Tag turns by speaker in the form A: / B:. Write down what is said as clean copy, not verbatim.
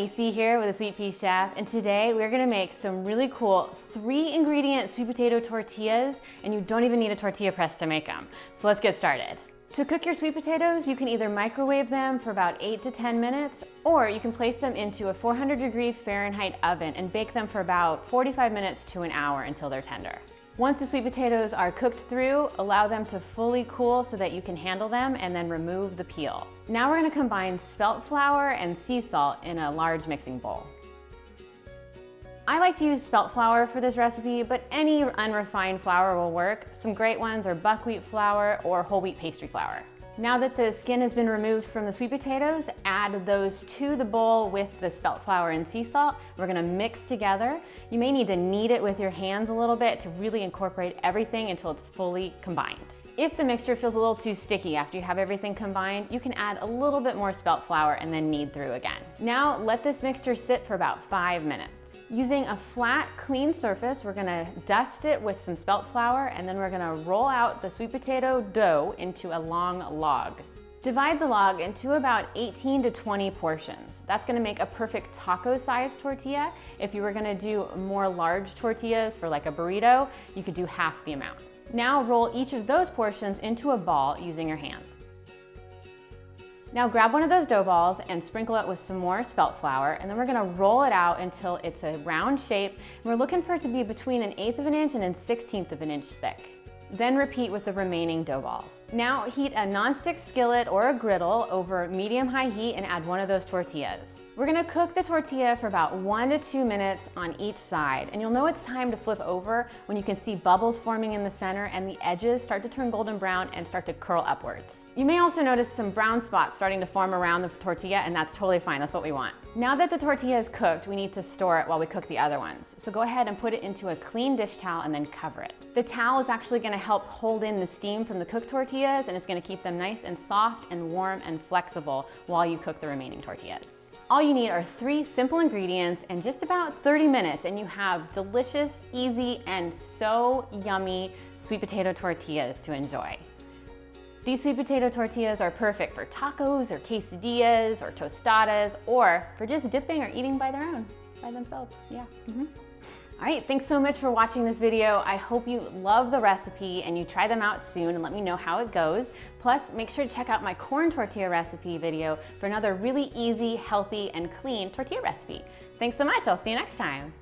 A: Lacey here with the Sweet Pea Chef, and today we're gonna make some really cool 3-ingredient sweet potato tortillas, and you don't even need a tortilla press to make them. So let's get started. To cook your sweet potatoes, you can either microwave them for about 8 to 10 minutes, or you can place them into a 400-degree Fahrenheit oven and bake them for about 45 minutes to an hour until they're tender. Once the sweet potatoes are cooked through, allow them to fully cool so that you can handle them and then remove the peel. Now we're gonna combine spelt flour and sea salt in a large mixing bowl. I like to use spelt flour for this recipe, but any unrefined flour will work. Some great ones are buckwheat flour or whole wheat pastry flour. Now that the skin has been removed from the sweet potatoes, add those to the bowl with the spelt flour and sea salt. We're gonna mix together. You may need to knead it with your hands a little bit to really incorporate everything until it's fully combined. If the mixture feels a little too sticky after you have everything combined, you can add a little bit more spelt flour and then knead through again. Now let this mixture sit for about 5 minutes. Using a flat, clean surface, we're gonna dust it with some spelt flour, and then we're gonna roll out the sweet potato dough into a long log. Divide the log into about 18 to 20 portions. That's gonna make a perfect taco-sized tortilla. If you were gonna do more large tortillas for like a burrito, you could do half the amount. Now roll each of those portions into a ball using your hands. Now grab one of those dough balls and sprinkle it with some more spelt flour, and then we're gonna roll it out until it's a round shape. And we're looking for it to be between 1/8 of an inch and 1/16 of an inch thick. Then repeat with the remaining dough balls. Now heat a nonstick skillet or a griddle over medium-high heat and add one of those tortillas. We're gonna cook the tortilla for about 1 to 2 minutes on each side, and you'll know it's time to flip over when you can see bubbles forming in the center and the edges start to turn golden brown and start to curl upwards. You may also notice some brown spots starting to form around the tortilla, and that's totally fine, that's what we want. Now that the tortilla is cooked, we need to store it while we cook the other ones. So go ahead and put it into a clean dish towel and then cover it. The towel is actually gonna help hold in the steam from the cooked tortillas, and it's gonna keep them nice and soft and warm and flexible while you cook the remaining tortillas. All you need are 3 simple ingredients and just about 30 minutes, and you have delicious, easy, and so yummy sweet potato tortillas to enjoy. These sweet potato tortillas are perfect for tacos or quesadillas or tostadas, or for just dipping or eating by themselves, yeah. All right, thanks so much for watching this video. I hope you love the recipe and you try them out soon and let me know how it goes. Plus, make sure to check out my corn tortilla recipe video for another really easy, healthy, and clean tortilla recipe. Thanks so much, I'll see you next time.